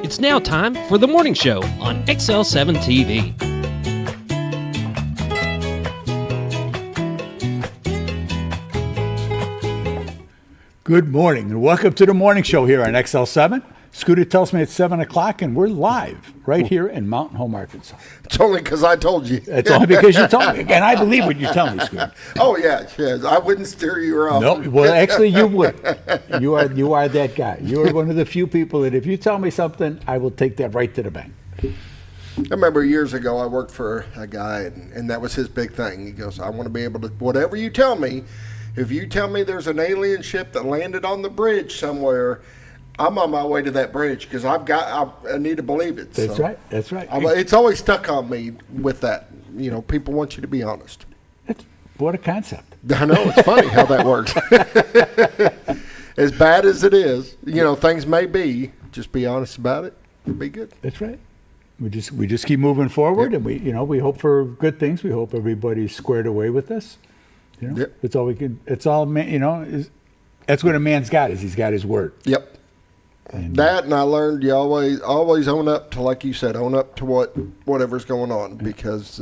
It's now time for the morning show on XL7-TV. Good morning and welcome to the morning show here on XL7. Scooter tells me it's 7 o'clock and we're live right here in Mountain Home, Arkansas. It's only because I told you. It's only because you told me. And I believe what you tell me, Scooter. Oh, yeah. I wouldn't steer you wrong. No, well, actually, you would. You are that guy. You are one of the few people that if you tell me something, I will take that right to the bank. I remember years ago I worked for a guy, and that was his big thing. He goes, I want to be able to, whatever you tell me, if you tell me there's an alien ship that landed on the bridge somewhere, I'm on my way to that bridge because I need to believe it. That's right. That's right. It's always stuck on me with that. You know, people want you to be honest. What a concept. I know. It's funny how that works. As bad as it is, you know, things may be. Just be honest about it. It'll be good. That's right. We just keep moving forward, and we hope for good things. We hope everybody's squared away with this. You know, it's all we can. It's all man. You know, that's what a man's got is he's got his word. Yep. And I learned you always own up to, like you said, own up to whatever's going on, because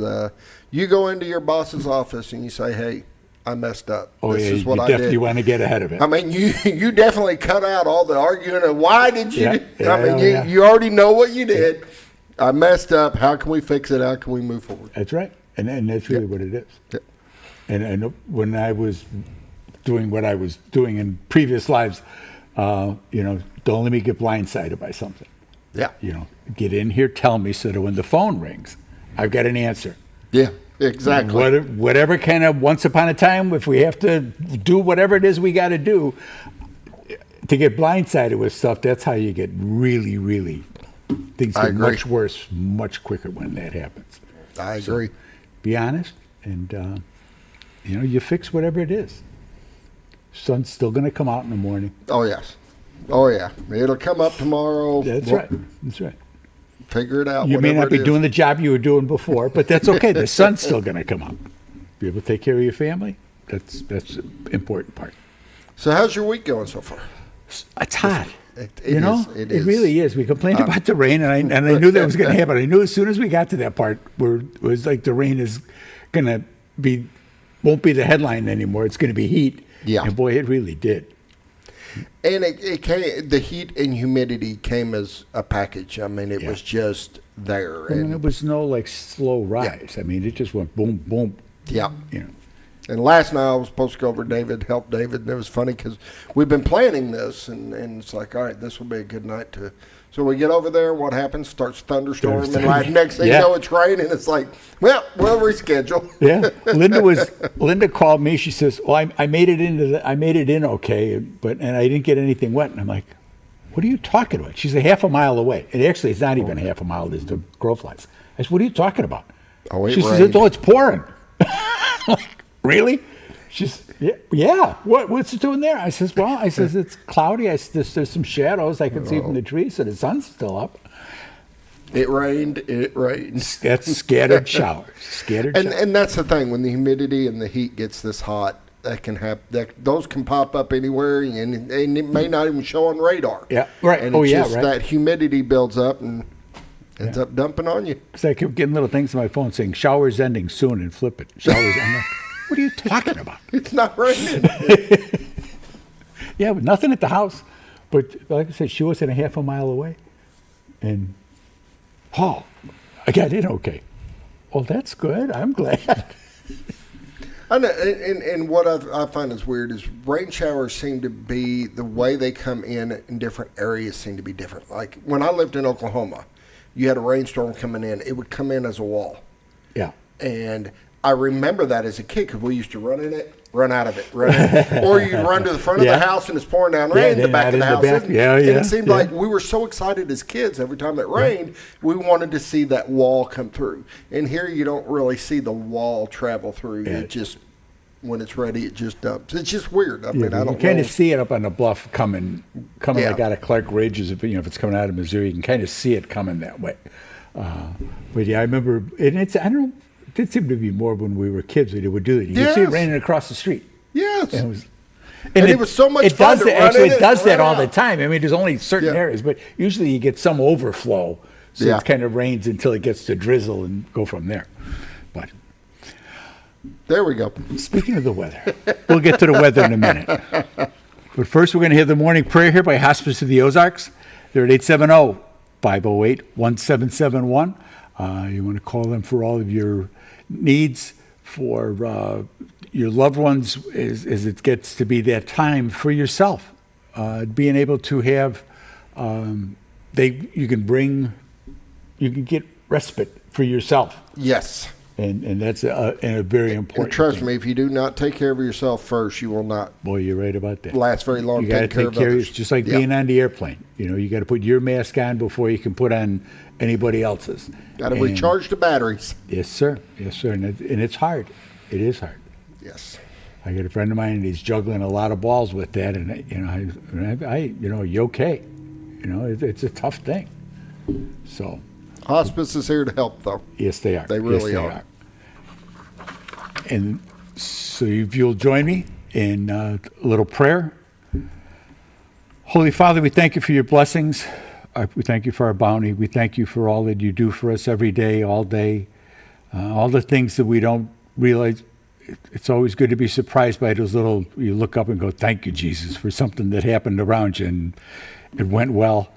you go into your boss's office and you say, hey, I messed up. This is what I did. You definitely want to get ahead of it. I mean, you definitely cut out all the arguing and why did you do? You already know what you did. I messed up. How can we fix it? How can we move forward? That's right. And that's really what it is. Yep. And when I was doing what I was doing in previous lives, don't let me get blindsided by something. Yeah. Get in here, tell me, so that when the phone rings, I've got an answer. Yeah, exactly. Whatever kind of once upon a time, if we have to do whatever it is we got to do, to get blindsided with stuff, that's how you get really, really, things get much worse, much quicker when that happens. I agree. So, be honest, and, you fix whatever it is. Sun's still going to come out in the morning. Oh, yes. Oh, yeah. It'll come up tomorrow. That's right. That's right. Figure it out. You may not be doing the job you were doing before, but that's okay. The sun's still going to come up. Be able to take care of your family. That's the important part. So how's your week going so far? It's hot. It is. It really is. We complained about the rain, and I knew that was going to happen. I knew as soon as we got to that part where it was like the rain is going to won't be the headline anymore. It's going to be heat. Yeah. And boy, it really did. And the heat and humidity came as a package. I mean, it was just there. And it was no slow rise. Yeah. I mean, it just went boom, boom. Yeah. And last night I was supposed to go over to help David, and it was funny because we've been planning this, and it's like, all right, this will be a good night to. So we get over there, what happens? Starts thunderstorming, and next thing you know, it's raining. It's like, well, we'll reschedule. Yeah, Linda called me. She says, "Well, I made it in okay, and I didn't get anything wet." And I'm like, "What are you talking about?" She's a half a mile away, and actually, it's not even a half a mile. It's the crow flies. I said, "What are you talking about?" Oh, she says, "Oh, it's pouring." Like, really? She's yeah. What's it doing there? I says, it's cloudy. There's some shadows I can see from the trees, so the sun's still up. It rained. That's scattered showers. And that's the thing, when the humidity and the heat gets this hot, those can pop up anywhere, and it may not even show on radar. Yeah, right. And that humidity builds up and ends up dumping on you. So I keep getting little things on my phone saying showers ending soon, and flip it. Showers. I'm like, what are you talking about? It's not raining. Yeah, but nothing at the house. But like I said, she wasn't a half a mile away. And, I got in okay. Well, that's good. I'm glad. I know, and what I find is weird is rain showers seem to be, the way they come in different areas seem to be different. Like when I lived in Oklahoma, you had a rainstorm coming in. It would come in as a wall. Yeah. And I remember that as a kid because we used to run in it, run out of it, run in it. Or you'd run to the front of the house and it's pouring down rain in the back of the house. And it seemed like we were so excited as kids every time it rained, we wanted to see that wall come through. And here you don't really see the wall travel through. It just, when it's ready, it just dumps. It's just weird. I mean, I don't know. You kind of see it up on the bluff coming like out of Clark Ridge. If it's coming out of Missouri, you can kind of see it coming that way. But yeah, I remember, and I don't know, it did seem to be more when we were kids that it would do it. You could see it raining across the street. Yes. And And it was so much fun to run actually, in it does that all out. the time. I mean, there's only certain areas, but usually you get some overflow. So it kind of rains until it gets to drizzle and go from there. But there we go. Speaking of the weather, we'll get to the weather in a minute. But first, we're going to hear the morning prayer here by Hospice of the Ozarks. They're at 870-508-1771. You want to call them for all of your needs for your loved ones as it gets to be that time for yourself. Being able to have, you can get respite for yourself. Yes. And that's a very important and trust thing. me, if you do not take care of yourself first, you will not. Boy, you're right about that. Last very long. You got to take care of it. Just like being on the airplane. You got to put your mask on before you can put on anybody else's. Got to recharge the batteries. Yes, sir. Yes, sir. And it's hard. It is hard. Yes. I got a friend of mine, and he's juggling a lot of balls with that. And you okay? It's a tough thing. So. Hospice is here to help, though. Yes, they are. They really are. And so if you'll join me in a little prayer. Holy Father, we thank you for your blessings. We thank you for our bounty. We thank you for all that you do for us every day, all day. All the things that we don't realize. It's always good to be surprised by those little, you look up and go, thank you, Jesus, for something that happened around you and it went well.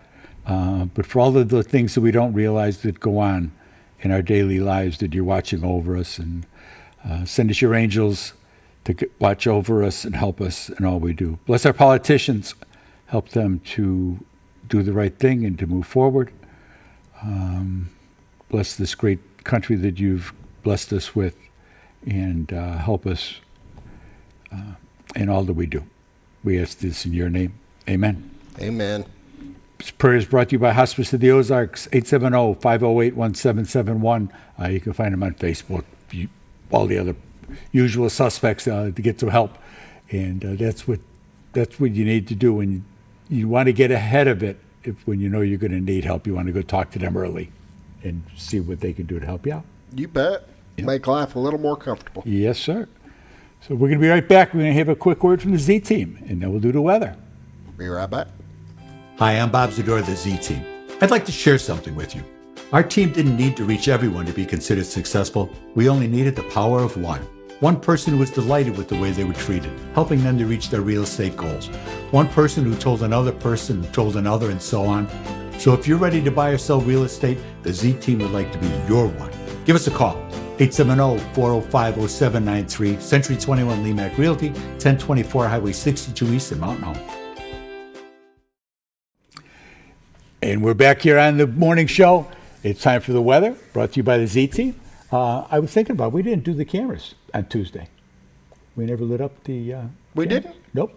But for all of the things that we don't realize that go on in our daily lives, that you're watching over us, and send us your angels to watch over us and help us in all we do. Bless our politicians. Help them to do the right thing and to move forward. Bless this great country that you've blessed us with, and help us in all that we do. We ask this in your name. Amen. Amen. This prayer is brought to you by Hospice of the Ozarks, 870-508-1771. You can find them on Facebook, all the other usual suspects to get some help. And that's what you need to do when you want to get ahead of it. When you know you're going to need help, you want to go talk to them early and see what they can do to help you out. You bet. Yep. Make life a little more comfortable. Yes, sir. So we're going to be right back. We're going to have a quick word from the Z team, and then we'll do the weather. Be right back. Hi, I'm Bob Zador of the Z Team. I'd like to share something with you. Our team didn't need to reach everyone to be considered successful. We only needed the power of one. One person who was delighted with the way they were treated, helping them to reach their real estate goals. One person who told another person who told another, and so on. So if you're ready to buy or sell real estate, the Z Team would like to be your one. Give us a call. 870-405-0793, Century 21 Lemac Realty, 1024 Highway 62 East in Mountain Home. And we're back here on the morning show. It's time for the weather, brought to you by the Z Team. I was thinking about, we didn't do the cameras on Tuesday. We never lit up the We camera. didn't? Nope.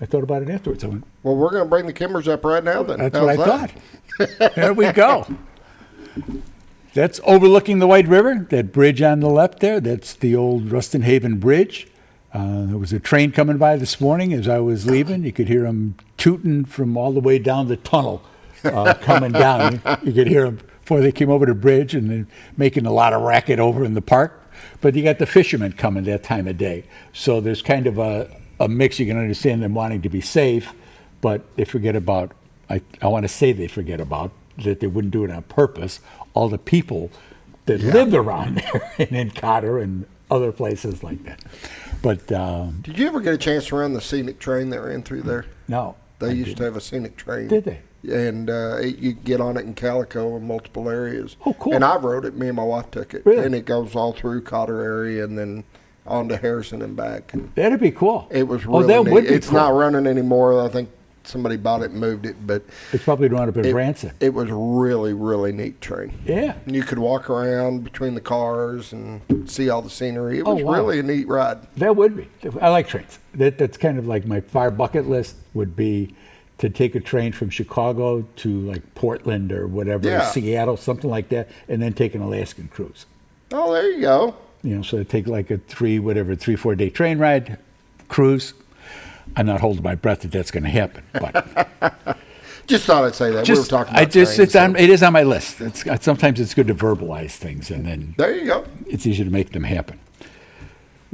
I thought about it afterwards. I went, well, we're going to bring the cameras up right now then. that's what I thought. There we go. That's overlooking the White River, that bridge on the left there. That's the old Ruston Haven Bridge. There was a train coming by this morning as I was leaving. You could hear them tooting from all the way down the tunnel. Coming down, you could hear them before they came over the bridge, and they're making a lot of racket over in the park. But you got the fishermen coming that time of day, so there's kind of a mix. You can understand them wanting to be safe, but they forget about. I want to say they forget about that they wouldn't do it on purpose. All the people that lived around there and in Cotter and other places like that. But did you ever get a chance to run the scenic train that ran through there? No, they used to have a scenic train. Did they? And you get on it in Calico in multiple areas. Oh, cool. And I rode it. Me and my wife took it. Really? And it goes all through Cotter area and then on to Harrison and back. That'd be cool. It was really that neat. would be It's cool. not running anymore. I think somebody bought it and moved it. But It's probably wound up in Branson. it was really, really neat train. Yeah. And you could walk around between the cars and see all the scenery. It was wow. really a neat ride. That would be. I like trains. That's kind of like my far bucket list would be to take a train from Chicago to like Portland or whatever, Yeah. Seattle, something like that, and then take an Alaskan cruise. Oh, there you go. So take like a 3-4 day train ride, cruise. I'm not holding my breath that that's going to happen, but Just thought I'd say that. We were talking about trains, it is on my list. Sometimes it's good to verbalize things, and then There you go. it's easier to make them happen.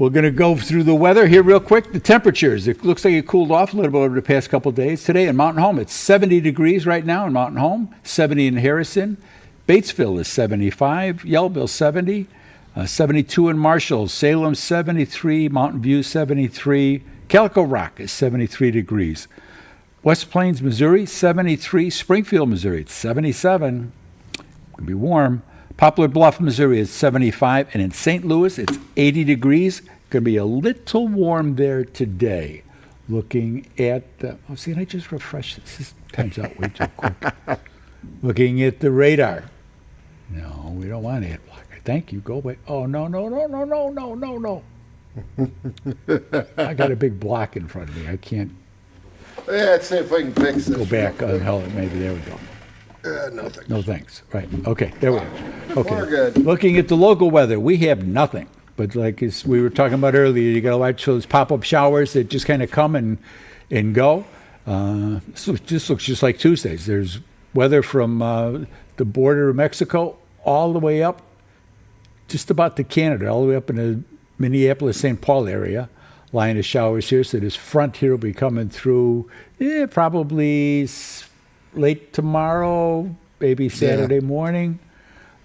we're going to go through the weather here real quick. The temperatures, it looks like it cooled off a little bit over the past couple of days. Today in Mountain Home, it's 70 degrees right now in Mountain Home, 70 in Harrison. Batesville is 75, Yellville 70, 72 in Marshall, Salem 73, Mountain View 73, Calico Rock is 73 degrees. West Plains, Missouri, 73. Springfield, Missouri, it's 77. It's going to be warm. Poplar Bluff, Missouri, is 75. And in St. Louis, it's 80 degrees. Going to be a little warm there today. Looking at, see, I just refreshed this. This time's out way too quick. Looking at the radar. No, we don't want ad blocker. Thank you. Go away. Oh, no. I got a big block in front of me. I can't. Yeah, let's see if we can fix this. Go back. Maybe there we go. No thanks. No thanks. Right. Okay. There we go. Okay. We're good. Looking at the local weather, we have nothing. But like as we were talking about earlier, you got to watch those pop-up showers that just kind of come and go. So it just looks just like Tuesdays. There's weather from the border of Mexico all the way up, just about to Canada, all the way up in the Minneapolis, St. Paul area. Line of showers here. So this front here will be coming through probably late tomorrow, maybe Saturday morning.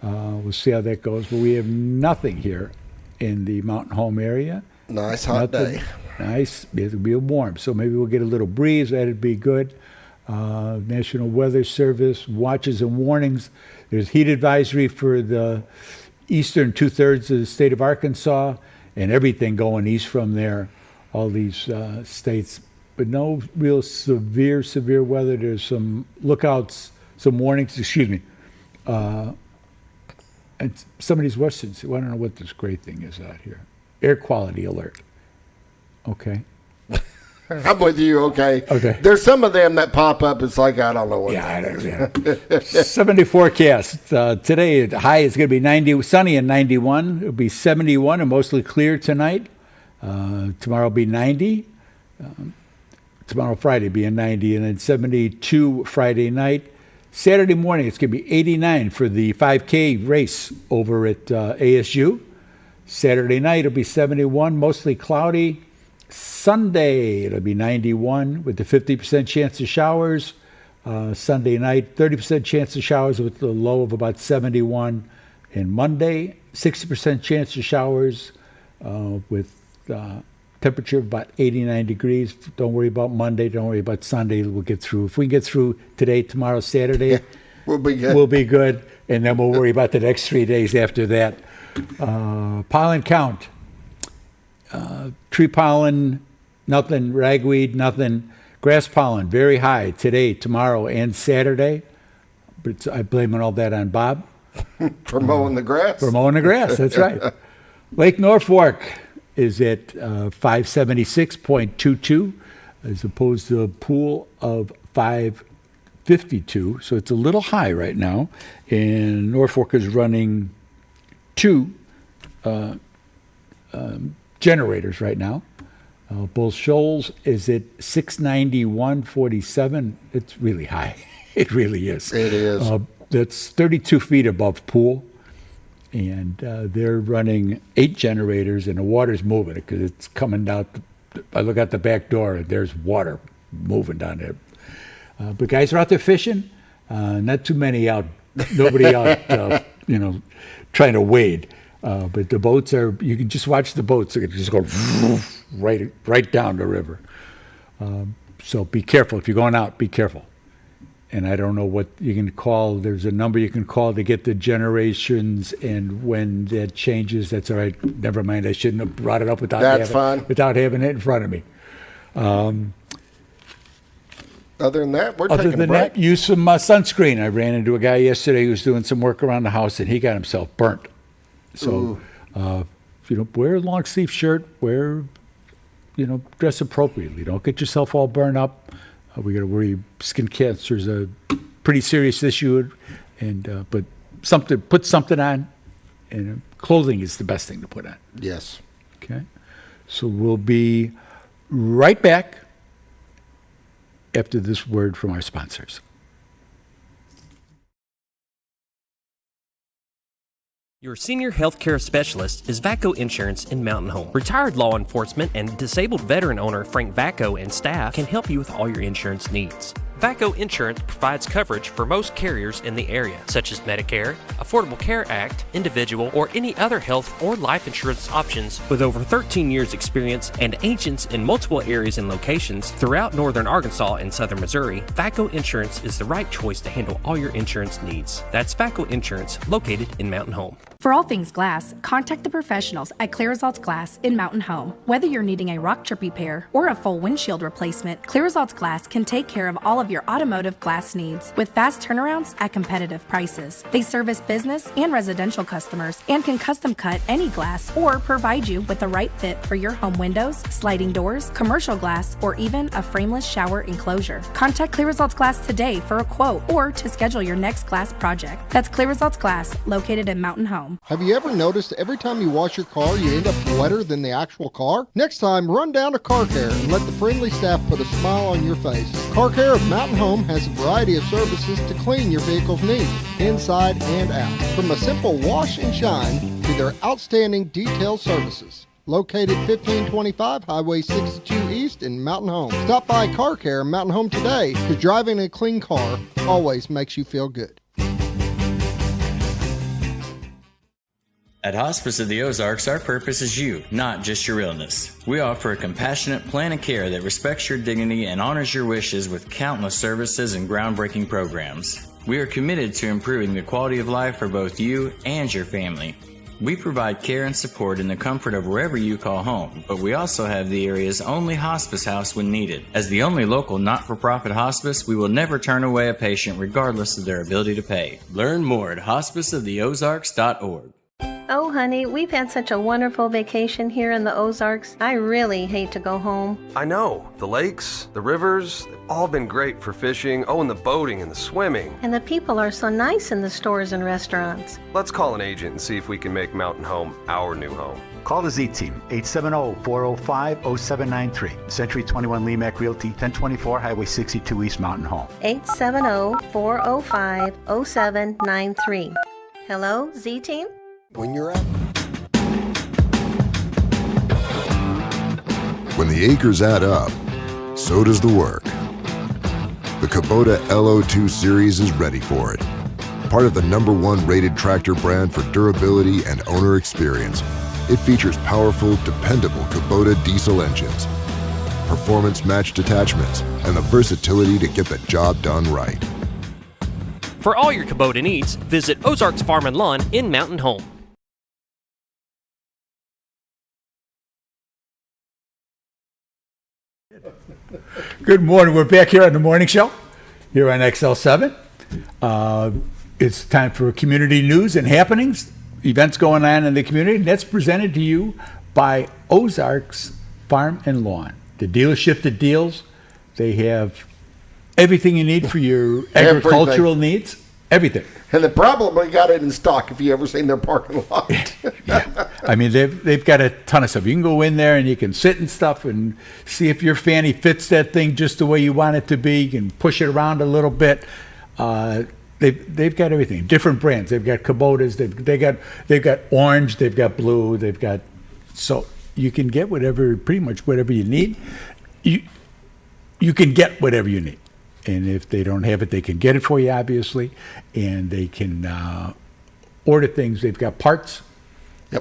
We'll see how that goes. But we have nothing here in the Mountain Home area. Nice hot day. Nice. It'll be warm. So maybe we'll get a little breeze. That'd be good. National Weather Service watches and warnings. There's heat advisory for the eastern two-thirds of the state of Arkansas and everything going east from there, all these states. But no real severe weather. There's some lookouts, some warnings, and some of these westerns, I don't know what this great thing is out here. Air quality alert. Okay. I'm with you, okay. Okay. There's some of them that pop up. It's like, I don't know what. Yeah, I don't. 70 forecast. Today, the high is going to be sunny and 91. It'll be 71 and mostly clear tonight. Tomorrow will be 90. Tomorrow, Friday, be a 90. And then 72 Friday night. Saturday morning, it's going to be 89 for the 5K race over at ASU. Saturday night, it'll be 71, mostly cloudy. Sunday, it'll be 91 with the 50% chance of showers. Sunday night, 30% chance of showers with the low of about 71. And Monday, 60% chance of showers with temperature of about 89 degrees. Don't worry about Monday. Don't worry about Sunday. We'll get through. If we can get through today, tomorrow, Saturday, we'll be good. We'll be good. And then we'll worry about the next 3 days after that. Pollen count. Tree pollen, nothing. Ragweed, nothing. Grass pollen, very high today, tomorrow, and Saturday. But I'm blaming all that on Bob. For mowing the grass? For mowing the grass, that's right. Lake Norfolk is at 576.22 as opposed to a pool of 552. So it's a little high right now. And Norfolk is running two generators right now. Bull Shoals is at 691.47. It's really high. It really is. It is. That's 32 feet above pool. And they're running 8 generators, and the water's moving because it's coming down. I look out the back door, and there's water moving down there. But guys are out there fishing. Not too many out. Nobody out, trying to wade. But the boats are. You can just watch the boats. They just go right down the river. So be careful if you're going out. Be careful. And I don't know what you can call. There's a number you can call to get the generations, and when that changes, that's all right. Never mind. I shouldn't have brought it up without having it in front of me. Other than that, we're Other taking than a break. that, use some sunscreen. I ran into a guy yesterday who was doing some work around the house, and he got himself burnt. So, wear a long sleeve shirt. Dress appropriately. Don't get yourself all burned up. We got to worry. Skin cancer is a pretty serious issue, and but put something on, and clothing is the best thing to put on. Yes. Okay. So we'll be right back after this word from our sponsors. Your senior healthcare specialist is VACO Insurance in Mountain Home. Retired law enforcement and disabled veteran owner Frank VACO and staff can help you with all your insurance needs. VACO Insurance provides coverage for most carriers in the area, such as Medicare, Affordable Care Act, individual, or any other health or life insurance options. With over 13 years experience and agents in multiple areas and locations throughout northern Arkansas and southern Missouri, VACO Insurance is the right choice to handle all your insurance needs. That's VACO Insurance, located in Mountain Home. For all things glass, contact the professionals at Clear Results Glass in Mountain Home. Whether you're needing a rock chip repair or a full windshield replacement, Clear Results Glass can take care of all of your automotive glass needs with fast turnarounds at competitive prices. They service business and residential customers and can custom cut any glass or provide you with the right fit for your home windows, sliding doors, commercial glass, or even a frameless shower enclosure. Contact Clear Results Glass today for a quote or to schedule your next glass project. That's Clear Results Glass, located in Mountain Home. Have you ever noticed every time you wash your car, you end up wetter than the actual car? Next time, run down to Car Care and let the friendly staff put a smile on your face. Car Care of Mountain Home has a variety of services to clean your vehicle's needs, inside and out. From a simple wash and shine to their outstanding detailed services. Located 1525 Highway 62 East in Mountain Home. Stop by Car Care in Mountain Home today, because driving a clean car always makes you feel good. At Hospice of the Ozarks, our purpose is you, not just your illness. We offer a compassionate plan of care that respects your dignity and honors your wishes with countless services and groundbreaking programs. We are committed to improving the quality of life for both you and your family. We provide care and support in the comfort of wherever you call home, but we also have the area's only hospice house when needed. As the only local not-for-profit hospice, we will never turn away a patient regardless of their ability to pay. Learn more at hospiceoftheozarks.org. Oh, honey, we've had such a wonderful vacation here in the Ozarks. I really hate to go home. I know. The lakes, the rivers, they've all been great for fishing. Oh, and the boating and the swimming. And the people are so nice in the stores and restaurants. Let's call an agent and see if we can make Mountain Home our new home. Call the Z-Team, 870-405-0793. Century 21 Lemac Realty, 1024 Highway 62 East Mountain Home. 870-405-0793. Hello, Z-Team? When you're out. When the acres add up, so does the work. The Kubota LO2 Series is ready for it. Part of the #1 rated tractor brand for durability and owner experience, it features powerful, dependable Kubota diesel engines, performance-matched attachments, and the versatility to get the job done right. For all your Kubota needs, visit Ozarks Farm and Lawn in Mountain Home. Good morning. We're back here on the morning show, here on XL7. It's time for community news and happenings, events going on in the community. And that's presented to you by Ozarks Farm and Lawn, the dealership that deals. They have everything you need for your agricultural needs. Everything. And they probably got it in stock if you ever seen their parking lot. Yeah. I mean, they've got a ton of stuff. You can go in there and you can sit and stuff and see if your fanny fits that thing just the way you want it to be. You can push it around a little bit. They've got everything. Different brands. They've got Kubotas. They've got orange. They've got blue. They've got, so you can get pretty much whatever you need. You can get whatever you need. And if they don't have it, they can get it for you, obviously. And they can order things. They've got parts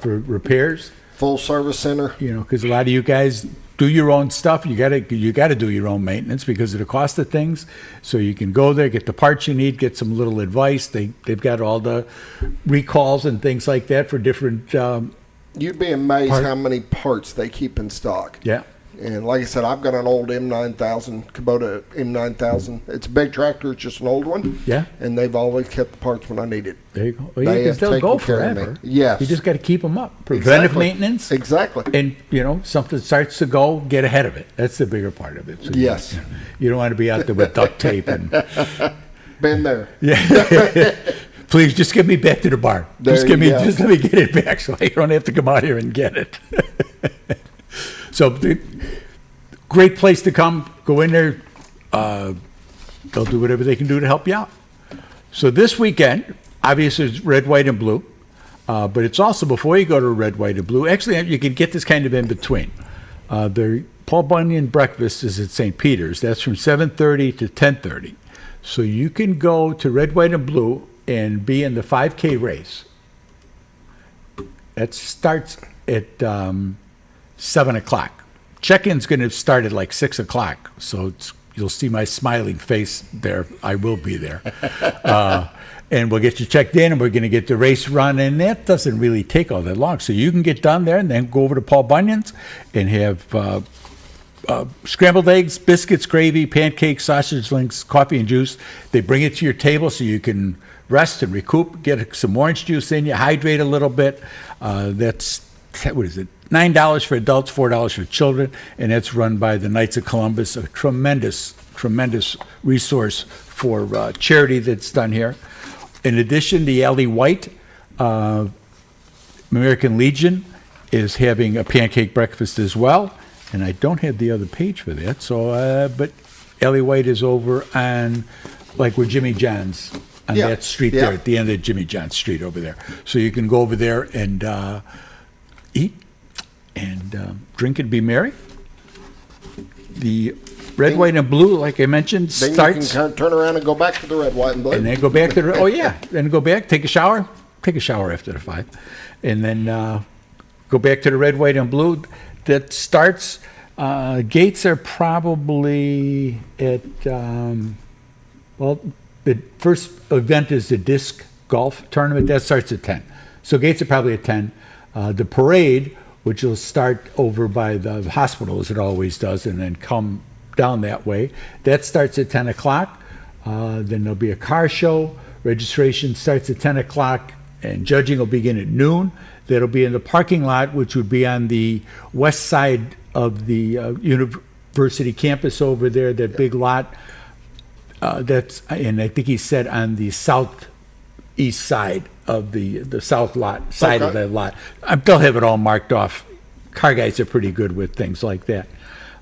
for repairs. Full service center. You know, because a lot of you guys do your own stuff. You got to do your own maintenance because of the cost of things. So you can go there, get the parts you need, get some little advice. They've got all the recalls and things like that for different. You'd be amazed how many parts they keep in stock. Yeah. And like I said, I've got an old M9000, Kubota M9000. It's a big tractor. It's just an old one. Yeah. And they've always kept the parts when I need it. There you go. Well, they'll go forever. Yes. You just got to keep them up. Preventive maintenance. Exactly. And, something starts to go, get ahead of it. That's the bigger part of it. So yes. You don't want to be out there with duct tape. And been there. Yeah. Please, just get me back to the barn. Just let me get it back so I don't have to come out here and get it. So, great place to come. Go in there. They'll do whatever they can do to help you out. So this weekend, obviously it's red, white, and blue. But it's also before you go to red, white, and blue. Actually, you can get this kind of in between. The Paul Bunyan breakfast is at St. Peter's. That's from 7:30 to 10:30. So you can go to red, white, and blue and be in the 5K race. That starts at 7 o'clock. Check-in's going to start at like 6 o'clock. So you'll see my smiling face there. I will be there. And we'll get you checked in, and we're going to get the race run, and that doesn't really take all that long. So you can get done there and then go over to Paul Bunyan's and have scrambled eggs, biscuits, gravy, pancakes, sausage links, coffee and juice. They bring it to your table so you can rest and recoup, get some orange juice in you, hydrate a little bit. That's, what is it, $9 for adults, $4 for children, and that's run by the Knights of Columbus, a tremendous resource for charity that's done here. In addition, the Alley White American Legion is having a pancake breakfast as well, and I don't have the other page for that. So, but Alley White is over on, like, where Jimmy John's on that street there, at the end of Jimmy John's Street over there. So you can go over there and eat and drink and be merry. The red, white, and blue, like I mentioned, then starts. you can turn around and go back to the red, white, and blue. And then go back to the, then go back, take a shower after the 5. And then go back to the red, white, and blue. That starts, gates are probably at, the first event is the disc golf tournament. That starts at 10. So gates are probably at 10. The parade, which will start over by the hospital, as it always does, and then come down that way. That starts at 10 o'clock. Then there'll be a car show. Registration starts at 10 o'clock, and judging will begin at noon. That'll be in the parking lot, which would be on the west side of the university campus over there, that big lot. That's, and I think he said on the southeast side of the south lot, side of that lot. They'll have it all marked off. Car guys are pretty good with things like that.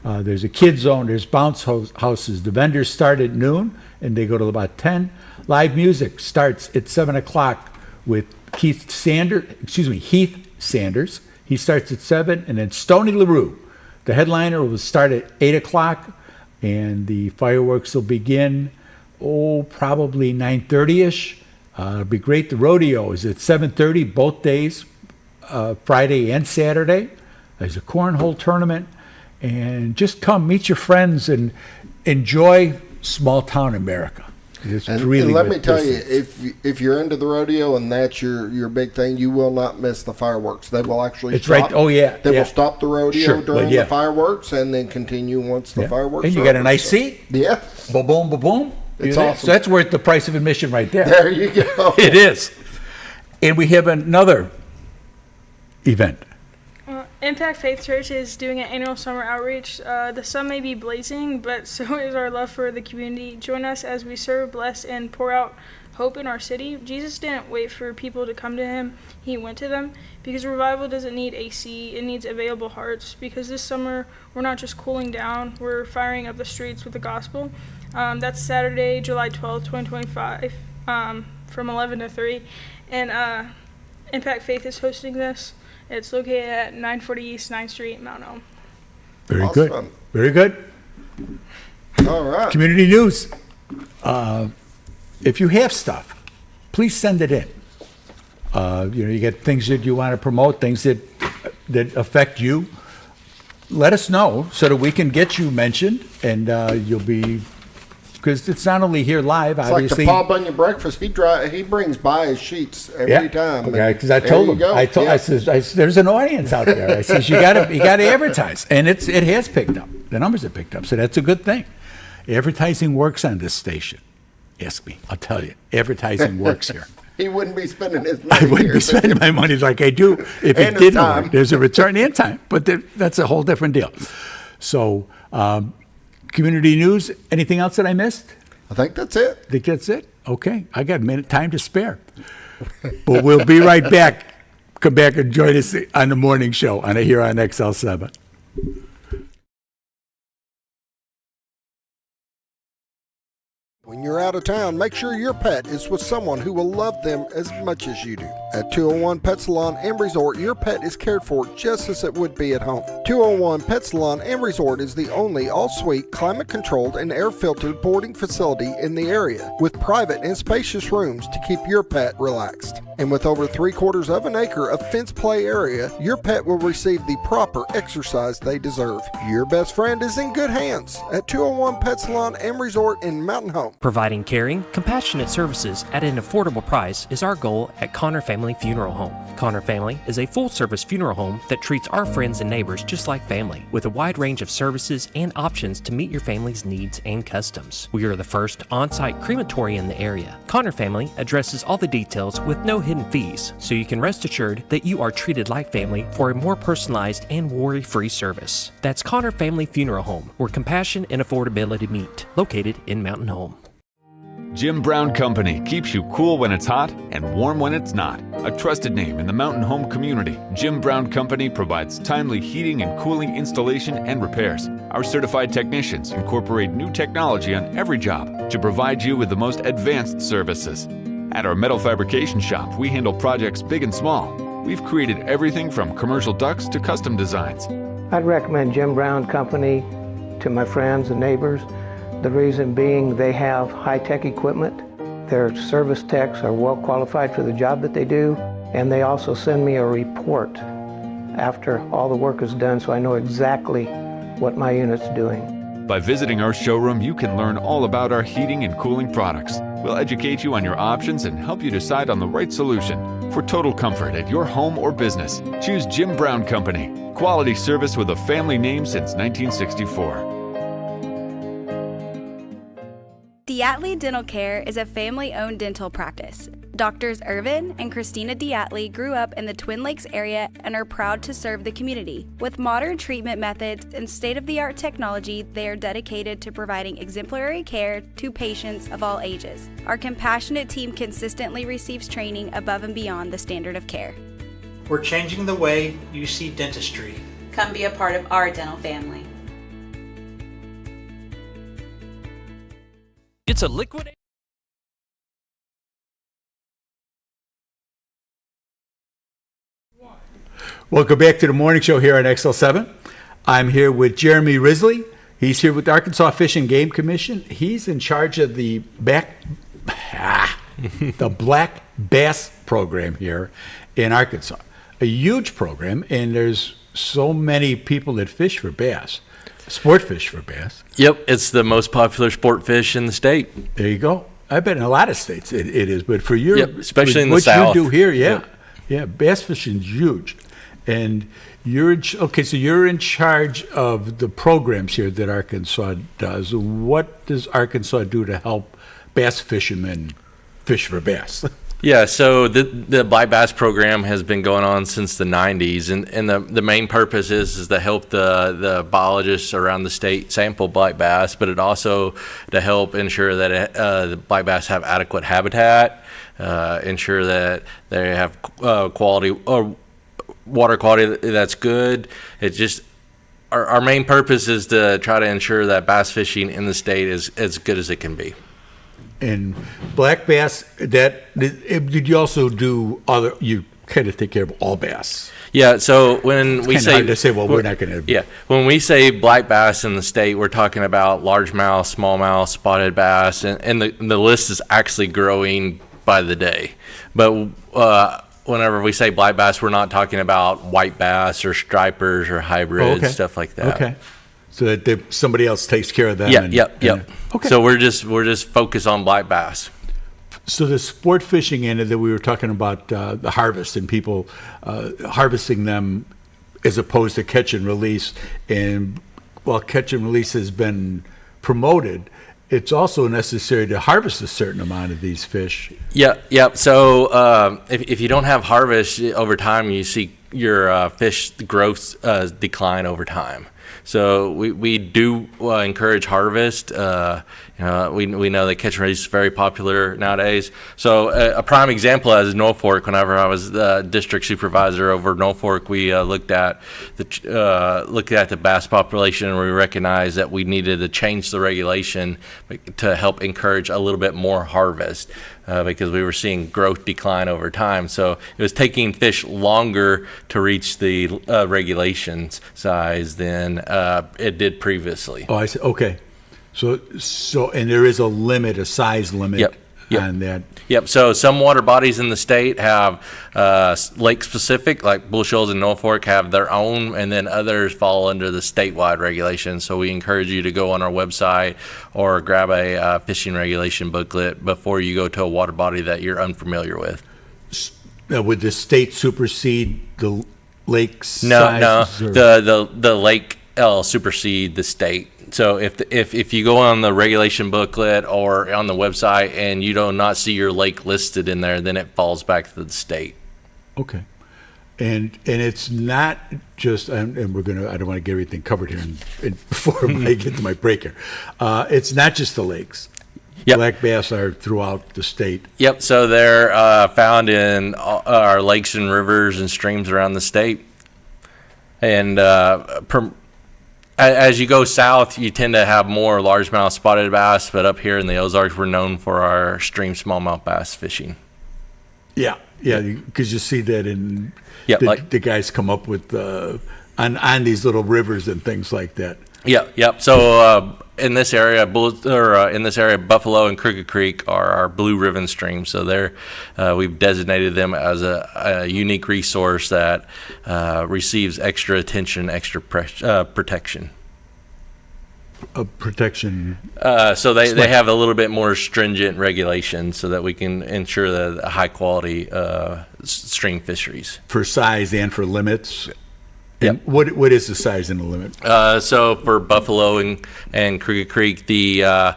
There's a kid zone, there's bounce houses. The vendors start at noon and they go to about 10. Live music starts at 7 o'clock with Heath Sanders. He starts at 7, and then Stoney LaRue, the headliner, will start at 8 o'clock, and the fireworks will begin, probably 9:30ish. It'll be great. The rodeo is at 7:30 both days, Friday and Saturday. There's a cornhole tournament, and just come meet your friends and enjoy small town America. It's really and let me good tell business. you, if you're into the rodeo and that's your big thing, you will not miss the fireworks. They will actually It's stop. right. Oh yeah, They will stop the rodeo during yeah. the fireworks and then continue once the fireworks. And you are got a over. nice seat. Yeah. Boom, boom, boom, boom. It's You're there. awesome. So that's worth the price of admission right there. There you go. It is. And we have another event. Impact Faith Church is doing an annual summer outreach. The sun may be blazing, but so is our love for the community. Join us as we serve, bless, and pour out hope in our city. Jesus didn't wait for people to come to him. He went to them, because revival doesn't need AC. It needs available hearts, because this summer we're not just cooling down, we're firing up the streets with the gospel. That's Saturday, July 12th, 2025, from 11 to 3. And Impact Faith is hosting this. It's located at 940 East 9th Street, Mount Home. Very good. Very good. All right. Community news. If you have stuff, please send it in. You get things that you want to promote, things that affect you. Let us know so that we can get you mentioned, and you'll be. Because it's not only here live, It's obviously. like the Paul Bunyan breakfast. He brings by his sheets every time. Okay, because I told him. I said, there's an audience out there. I says, you got to advertise, and it has picked up. The numbers have picked up, so that's a good thing. Advertising works on this station. Ask me, I'll tell you. Advertising works here. He wouldn't be spending his money. I wouldn't be spending my money like I do if it didn't work. There's a return and time, but that's a whole different deal. So. Community news, anything else that I missed? I think that's it. I think that's it? Okay, I got a minute time to spare. But we'll be right back. Come back and join us on the morning show here on XL7. When you're out of town, make sure your pet is with someone who will love them as much as you do. At 201 Pet Salon and Resort, your pet is cared for just as it would be at home. 201 Pet Salon and Resort is the only all-suite, climate-controlled, and air-filtered boarding facility in the area, with private and spacious rooms to keep your pet relaxed. And with over 3/4 of an acre of fenced play area, your pet will receive the proper exercise they deserve. Your best friend is in good hands at 201 Pet Salon and Resort in Mountain Home. Providing caring, compassionate services at an affordable price is our goal at Connor Family Funeral Home. Connor Family is a full-service funeral home that treats our friends and neighbors just like family, with a wide range of services and options to meet your family's needs and customs. We are the first on-site crematory in the area. Connor Family addresses all the details with no hidden fees, so you can rest assured that you are treated like family for a more personalized and worry-free service. That's Connor Family Funeral Home, where compassion and affordability meet, located in Mountain Home. Jim Brown Company keeps you cool when it's hot and warm when it's not. A trusted name in the Mountain Home community, Jim Brown Company provides timely heating and cooling installation and repairs. Our certified technicians incorporate new technology on every job to provide you with the most advanced services. At our metal fabrication shop, we handle projects big and small. We've created everything from commercial ducts to custom designs. I'd recommend Jim Brown Company to my friends and neighbors. The reason being they have high-tech equipment. Their service techs are well qualified for the job that they do, and they also send me a report after all the work is done so I know exactly what my unit's doing. By visiting our showroom, you can learn all about our heating and cooling products. We'll educate you on your options and help you decide on the right solution. For total comfort at your home or business, choose Jim Brown Company. Quality service with a family name since 1964. Diatley Dental Care is a family-owned dental practice. Doctors Irvin and Christina Diatley grew up in the Twin Lakes area and are proud to serve the community. With modern treatment methods and state-of-the-art technology, they are dedicated to providing exemplary care to patients of all ages. Our compassionate team consistently receives training above and beyond the standard of care. We're changing the way you see dentistry. Come be a part of our dental family. It's a liquid. Welcome back to the morning show here on XL7. I'm here with Jeremy Risley. He's here with the Arkansas Fish and Game Commission. He's in charge of the black bass program here in Arkansas. A huge program, and there's so many people that fish for bass. Sport fish for bass. Yep, it's the most popular sport fish in the state. There you go. I bet in a lot of states it is, but for your, especially in the what South. you do here, yeah, bass fishing is huge. And you're so you're in charge of the programs here that Arkansas does. What does Arkansas do to help bass fishermen fish for bass? Yeah, so the black bass program has been going on since the 90s, and the main purpose is to help the biologists around the state sample black bass, but it also to help ensure that the black bass have adequate habitat, ensure that they have quality or water quality that's good. It just our main purpose is to try to ensure that bass fishing in the state is as good as it can be. And black bass, did you also do other? You kind of take care of all bass. Yeah. So when we say, hard to say, well, we're not going to. Yeah. When we say black bass in the state, we're talking about largemouth, smallmouth, spotted bass, and the list is actually growing by the day. But whenever we say black bass, we're not talking about white bass or stripers or hybrids, stuff like that. Okay. So that somebody else takes care of them. Yep. Okay. So we're just focused on black bass. So the sport fishing end that we were talking about, the harvest and people harvesting them as opposed to catch and release. And while catch and release has been promoted, it's also necessary to harvest a certain amount of these fish. Yep. So if you don't have harvest over time, you see your fish growth decline over time. So we do encourage harvest We know that catch and release is very popular nowadays. So a prime example is Norfolk. Whenever I was the district supervisor over Norfolk, we looked at the bass population, and we recognized that we needed to change the regulation to help encourage a little bit more harvest because we were seeing growth decline over time. So it was taking fish longer to reach the regulations size than it did previously. Oh, I see. Okay. So, and there is a size limit on that. Yep. So some water bodies in the state have lake specific, like Bull Shoals and Norfolk have their own, and then others fall under the statewide regulations. So we encourage you to go on our website or grab a fishing regulation booklet before you go to a water body that you're unfamiliar with. Would the state supersede the lake No. sizes? The lake supersede the state. So if you go on the regulation booklet or on the website and you do not see your lake listed in there, then it falls back to the state. Okay. And it's not just, and we're gonna, I don't want to get everything covered here before I get to my break here. It's not just the lakes. Yep. Black bass are throughout the state. Yep. So they're found in our lakes and rivers and streams around the state. And as you go south, you tend to have more largemouth spotted bass, but up here in the Ozarks, we're known for our stream smallmouth bass fishing. Yeah, because you see that in the guys come up with on these little rivers and things like that. Yep. So in this area, Buffalo and Crooked Creek are our blue ribbon streams. So we've designated them as a unique resource that receives extra attention, extra protection. Protection. So they have a little bit more stringent regulations so that we can ensure the high quality stream fisheries for size and for limits. And what is the size and the limit? So for Buffalo and Crooked Creek, we have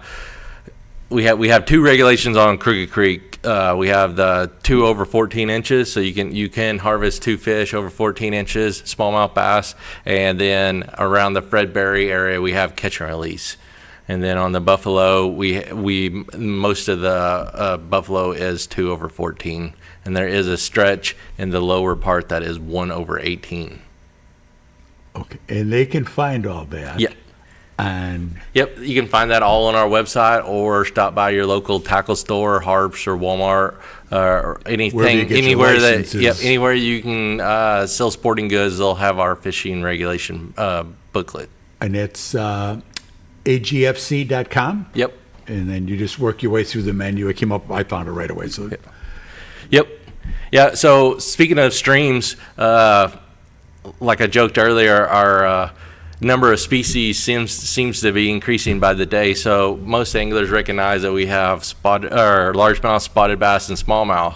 two regulations on Crooked Creek. We have the 2 over 14 inches, so you can harvest 2 fish over 14 inches, smallmouth bass, and then around the Fredberry area we have catch and release. And then on the Buffalo, we most of the Buffalo is 2 over 14, and there is a stretch in the lower part that is 1 over 18. Okay, and they can find all that. Yeah. And yep, you can find that all on our website or stop by your local tackle store, Harps or Walmart or anything, anywhere you can sell sporting goods. They'll have our fishing regulation booklet. And it's agfc.com. Yep. And then you just work your way through the menu. It came up. I found it right away. So. Yep. Yeah. So speaking of streams. Like I joked earlier, our number of species seems to be increasing by the day. So most anglers recognize that we have largemouth, spotted bass, and smallmouth.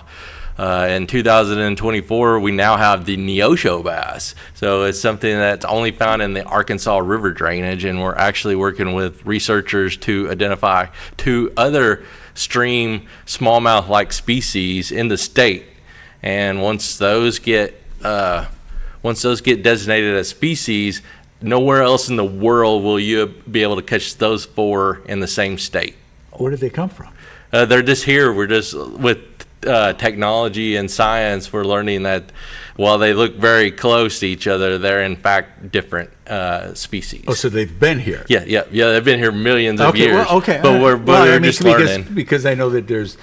In 2024, we now have the Neosho bass. So it's something that's only found in the Arkansas River drainage, and we're actually working with researchers to identify 2 other stream smallmouth-like species in the state. And once those get designated as species, nowhere else in the world will you be able to catch those 4 in the same state. Where did they come from? They're just here. We're just with technology and science. We're learning that while they look very close to each other, they're in fact different species. Oh, so they've been here? Yeah. They've been here millions of years. Well, okay. But we're just learning. Because I know that there's.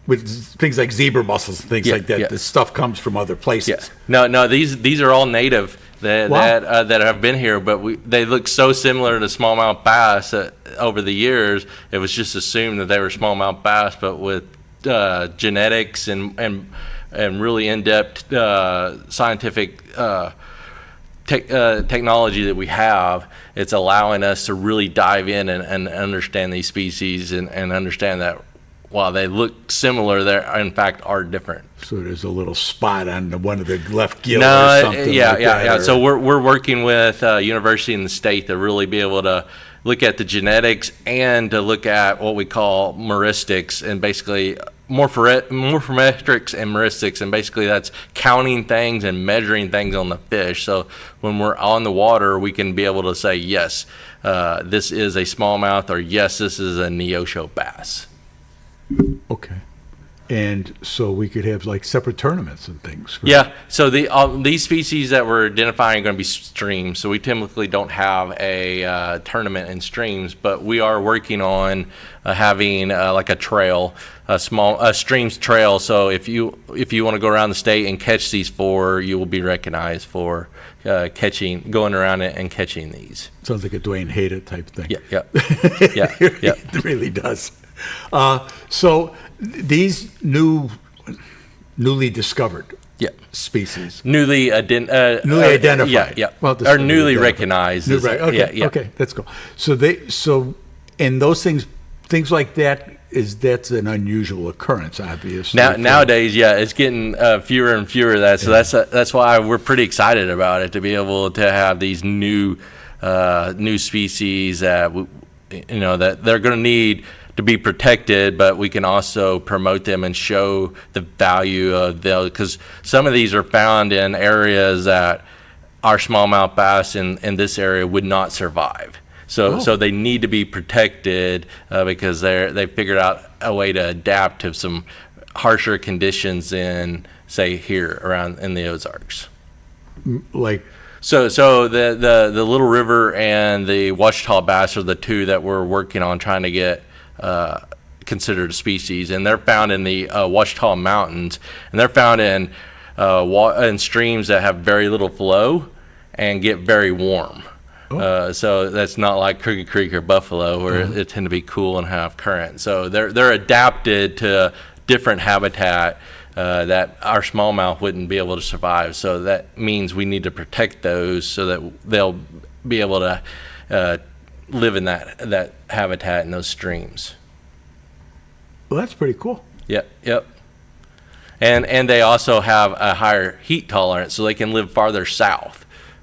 With things like zebra mussels and things like that, the stuff comes from other places. Yeah. No, these are all native that have been here, but they look so similar to smallmouth bass that over the years it was just assumed that they were smallmouth bass, but with genetics and really in-depth scientific technology that we have, it's allowing us to really dive in and understand these species and understand that while they look similar, they in fact are different. So there's a little spot on one of the left gill or something. Yeah. So we're working with a university in the state to really be able to look at the genetics and to look at what we call meuristics, and basically morphometrics and heuristics, and basically that's counting things and measuring things on the fish. So when we're on the water, we can be able to say, yes, this is a smallmouth, or yes, this is a Neosho bass. Okay. And so we could have like separate tournaments and things. Yeah. So these species that we're identifying are going to be streams. So we typically don't have a tournament in streams, but we are working on having like a trail, a streams trail. So if you want to go around the state and catch these four, you will be recognized for going around it and catching these. Sounds like a Dwayne Hayda type thing. Yeah. It really does. So these newly discovered species, newly identified, or newly recognized. Okay, that's cool. So and those things like that's an unusual occurrence, obviously. Nowadays, it's getting fewer and fewer of that. So that's why we're pretty excited about it, to be able to have these new species that that they're going to need to be protected, but we can also promote them and show the value of them, because some of these are found in areas that our smallmouth bass in this area would not survive. So they need to be protected because they figured out a way to adapt to some harsher conditions in, say, here around in the Ozarks. So the Little River and the Ouachita bass are the two that we're working on trying to get considered a species, and they're found in the Ouachita Mountains, and they're found in streams that have very little flow and get very warm. So that's not like Crooked Creek or Buffalo, where it tend to be cool and have current. So they're adapted to different habitat that our smallmouth wouldn't be able to survive. So that means we need to protect those so that they'll be able to live in that habitat in those streams. Well, that's pretty cool. Yep. And they also have a higher heat tolerance, so they can live farther south.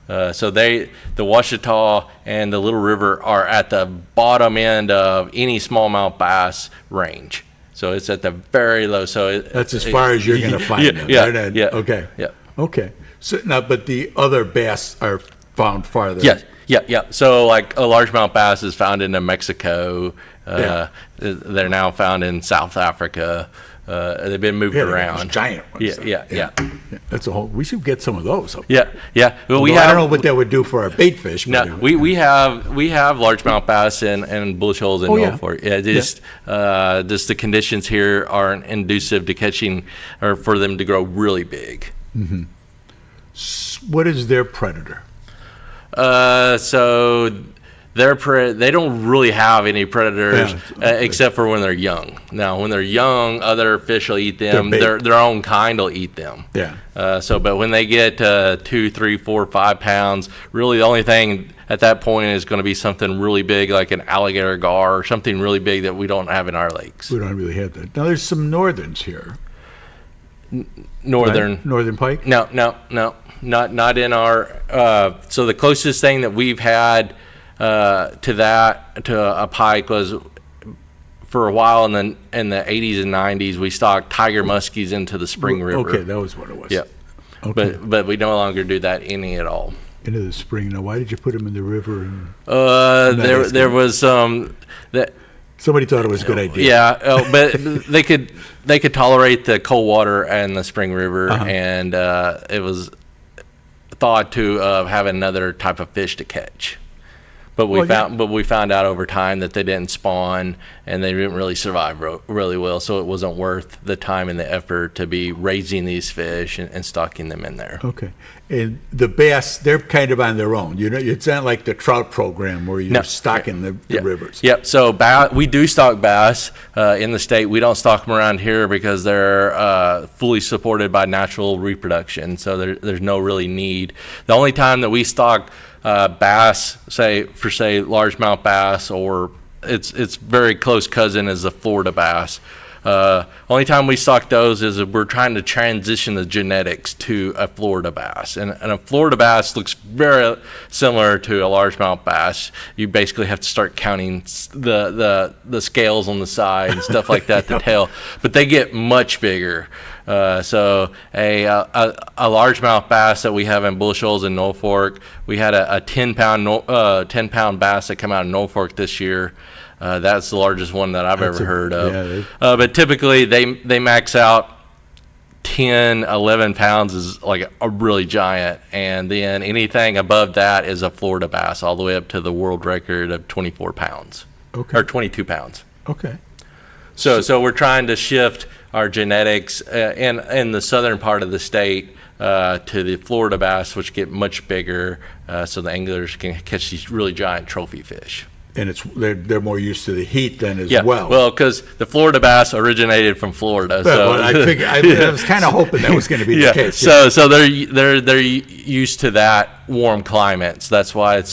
So the Ouachita and the Little River are at the bottom end of any smallmouth bass range. So it's at the very low. So that's as far as you're going to find them. Yeah. Okay. Yeah. Okay. So now, but the other bass are found farther. Yeah. So like a largemouth bass is found in Mexico. They're now found in South Africa. They've been moved around. Giant ones. Yeah. That's a whole. We should get some of those. Yeah. Well, I don't know what that would do for our bait fish. No, we have largemouth bass and bull shoals and Norfolk. Just the conditions here aren't conducive to catching or for them to grow really big. Mm-hmm. What is their predator? So they don't really have any predators except for when they're young. Now, when they're young, other fish will eat them. Their own kind will eat them. Yeah. But when they get 2, 3, 4, 5 pounds, really the only thing at that point is going to be something really big, like an alligator gar or something really big that we don't have in our lakes. We don't really have that. Now, there's some northerns here. Northern pike? No, not in our. So the closest thing that we've had to a pike was for a while in the 80s and 90s we stocked tiger muskies into the Spring River. Okay, that was what it was. Yeah. Okay. But we no longer do that any at all. Into the spring. Now, why did you put them in the river? There was that somebody thought it was a good idea. Yeah, but they could tolerate the cold water and the Spring River, and it was thought to have another type of fish to catch. But we found out over time that they didn't spawn and they didn't really survive really well. So it wasn't worth the time and the effort to be raising these fish and stocking them in there. Okay, and the bass, they're kind of on their own. It's not like the trout program where you're stocking the rivers. Yep. So we do stock bass in the state. We don't stock them around here because they're fully supported by natural reproduction. So there's no really need. The only time that we stock bass, say largemouth bass, or its very close cousin is the Florida bass. Only time we stock those is if we're trying to transition the genetics to a Florida bass. And a Florida bass looks very similar to a largemouth bass. You basically have to start counting the scales on the side and stuff like that, the tail. But they get much bigger. So a largemouth bass that we have in Bull Shoals in Norfolk, we had a 10-pound bass that come out of Norfolk this year. That's the largest one that I've ever heard of. But typically they max out 10, 11 pounds is like a really giant. And then anything above that is a Florida bass, all the way up to the world record of 24 pounds. Okay. Or 22 pounds. Okay. So we're trying to shift our genetics in the southern part of the state to the Florida bass, which get much bigger, so the anglers can catch these really giant trophy fish. And they're more used to the heat then as yeah, well. Well, because the Florida bass originated from Florida. Well, I figured I was kind of hoping that was going to be the case. So they're used to that warm climate. So that's why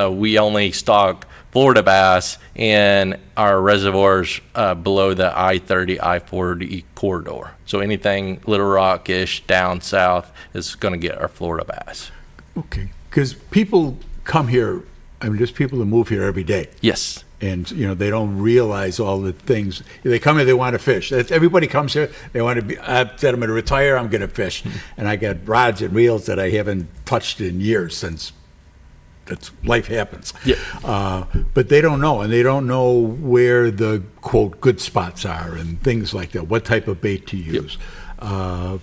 we only stock Florida bass in our reservoirs below the I-30, I-40 corridor. So anything Little Rock-ish down south is going to get our Florida bass. Okay, because people come here. I mean, there's people that move here every day. Yes. And, they don't realize all the things. They come here, they want to fish. Everybody comes here, they want to be, I said, I'm going to retire, I'm going to fish. And I got rods and reels that I haven't touched in years since life happens. Yeah. But they don't know, and they don't know where the, quote, good spots are and things like that, what type of bait to use. Yep.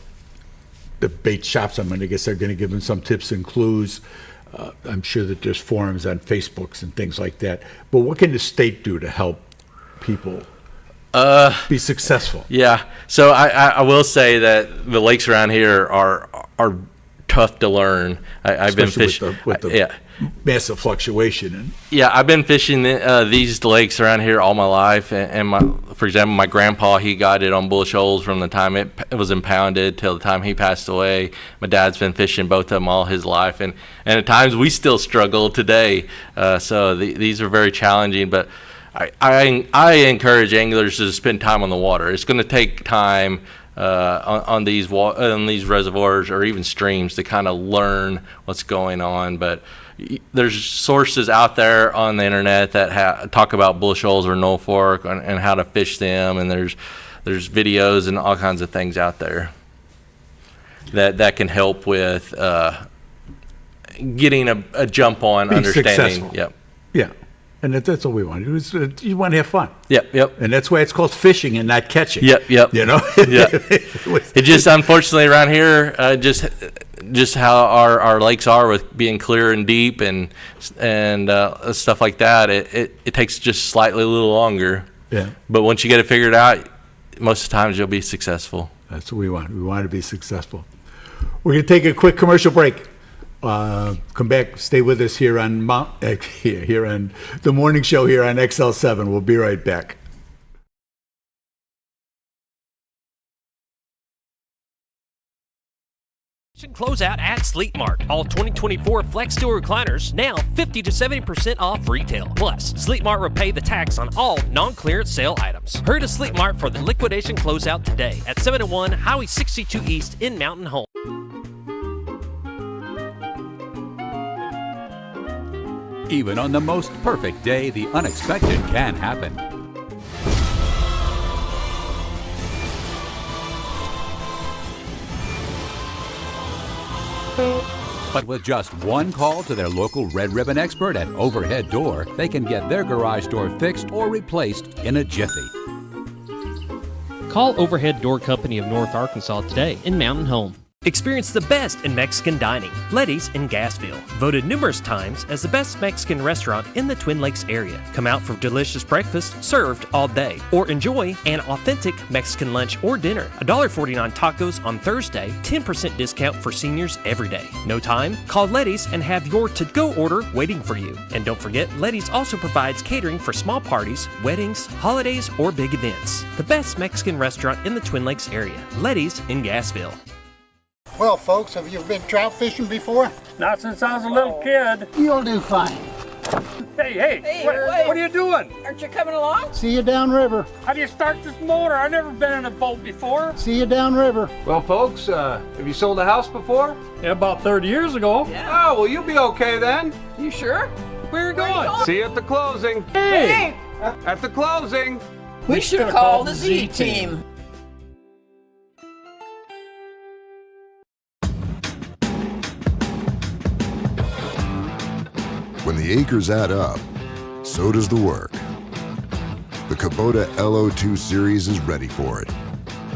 The bait shops, I guess they're going to give them some tips and clues. I'm sure that there's forums on Facebooks and things like that. But what can the state do to help people be successful? Yeah. So I will say that the lakes around here are tough to learn. I've been fishing with the massive fluctuation. I've been fishing these lakes around here all my life. And for example, my grandpa, he got it on Bull Shoals from the time it was impounded till the time he passed away. My dad's been fishing both of them all his life, and at times we still struggle today. So these are very challenging, but I encourage anglers to spend time on the water. It's going to take time on these reservoirs or even streams to kind of learn what's going on. But there's sources out there on the internet that talk about Bull Shoals or Norfolk and how to fish them, and there's videos and all kinds of things out there that can help with getting a jump on being understanding. Successful. Yep. Yeah. And that's what we want. You want to have fun. Yep. And that's why it's called fishing and not catching. Yep. Yeah. It just, unfortunately, around here, just how our lakes are with being clear and deep and stuff like that, it takes just slightly a little longer. Yeah. But once you get it figured out, most of the times you'll be successful. That's what we want. We want to be successful. We're going to take a quick commercial break. Come back, stay with us here on here on the morning show here on XL7. We'll be right back. Closeout at Sleep Mart. All 2024 Flex Steel recliners now 50 to 70% off retail. Plus, Sleep Mart will pay the tax on all non-clearance sale items. Hurry to Sleep Mart for the liquidation closeout today at 701 Highway 62 East in Mountain Home. Even on the most perfect day, the unexpected can happen. But with just one call to their local Red Ribbon expert at Overhead Door, they can get their garage door fixed or replaced in a jiffy. Call Overhead Door Company of North Arkansas today in Mountain Home. Experience the best in Mexican dining. Letty's in Gassville. Voted numerous times as the best Mexican restaurant in the Twin Lakes area. Come out for delicious breakfast served all day. Or enjoy an authentic Mexican lunch or dinner. $1.49 tacos on Thursday. 10% discount for seniors every day. No time? Call Letty's and have your to-go order waiting for you. And don't forget, Letty's also provides catering for small parties, weddings, holidays, or big events. The best Mexican restaurant in the Twin Lakes area. Letty's in Gassville. Well, folks, have you been trout fishing before? Not since I was a little kid. You'll do fine. Hey, what are you doing? Aren't you coming along? See you downriver. How do you start this motor? I've never been in a boat before. See you downriver. Well, folks, have you sold a house before? Yeah, about 30 years ago. Yeah. Oh, well, you'll be okay then. You sure? Where are you going? See you at the closing. Hey! At the closing. We should call the Z team. When the acres add up, so does the work. The Kubota LO2 series is ready for it.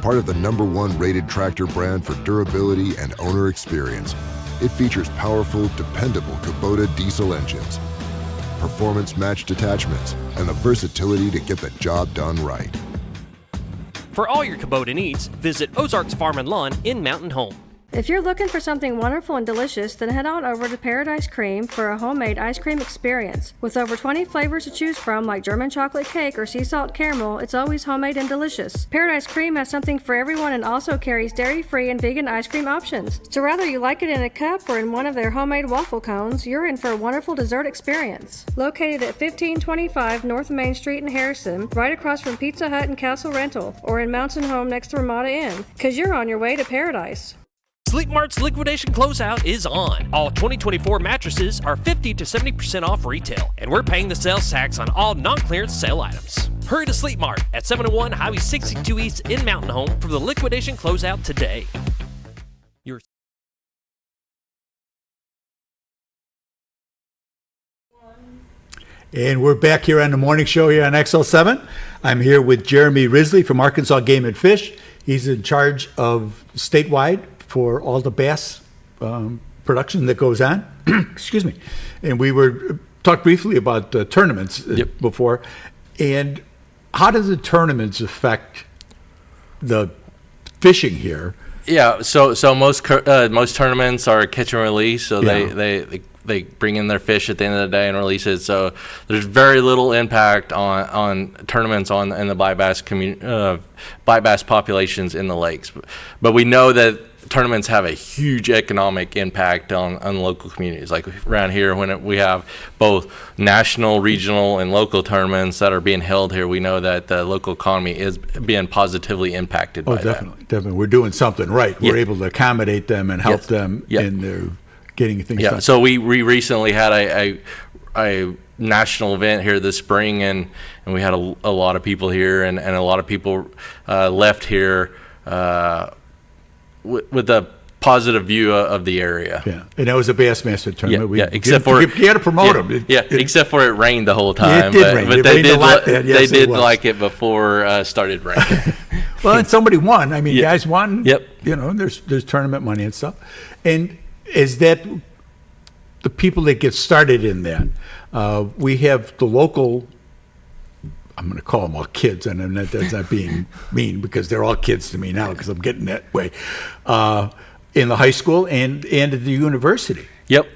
Part of the #1 rated tractor brand for durability and owner experience, it features powerful, dependable Kubota diesel engines, performance-matched attachments, and the versatility to get the job done right. For all your Kubota needs, visit Ozarks Farm and Lawn in Mountain Home. If you're looking for something wonderful and delicious, then head on over to Paradise Cream for a homemade ice cream experience. With over 20 flavors to choose from, like German chocolate cake or sea salt caramel, it's always homemade and delicious. Paradise Cream has something for everyone and also carries dairy-free and vegan ice cream options. So whether you like it in a cup or in one of their homemade waffle cones, you're in for a wonderful dessert experience. Located at 1525 North Main Street in Harrison, right across from Pizza Hut and Castle Rental, or in Mountain Home next to Ramada Inn, because you're on your way to paradise. Sleep Mart's liquidation closeout is on. All 2024 mattresses are 50 to 70% off retail, and we're paying the sales tax on all non-clearance sale items. Hurry to Sleep Mart at 701 Highway 62 East in Mountain Home for the liquidation closeout today. And we're back here on the morning show here on XL7. I'm here with Jeremy Risley from Arkansas Game and Fish. He's in charge of statewide for all the bass production that goes on. Excuse me. And we were talked briefly about the tournaments before. And how do the tournaments affect the fishing here? Yeah, so most tournaments are catch and release, so they bring in their fish at the end of the day and release it. So there's very little impact on tournaments in the black bass populations in the lakes. But we know that tournaments have a huge economic impact on local communities. Like around here, when we have both national, regional, and local tournaments that are being held here, we know that the local economy is being positively impacted by that. Definitely. We're doing something right. We're able to accommodate them and help them in their getting things done. So we recently had a national event here this spring, and we had a lot of people here, and a lot of people left here with a positive view of the area. Yeah, and that was a Bassmaster tournament. Except for you got to promote them. Except for it rained the whole time. It did rain. But they did like it before it started raining. Well, and somebody won. I mean, guys won. Yep. You know, there's tournament money and stuff. And is that the people that get started in that? We have the local. I'm going to call them all kids, and that's not being mean because they're all kids to me now because I'm getting that way. In the high school and at the university. Yep.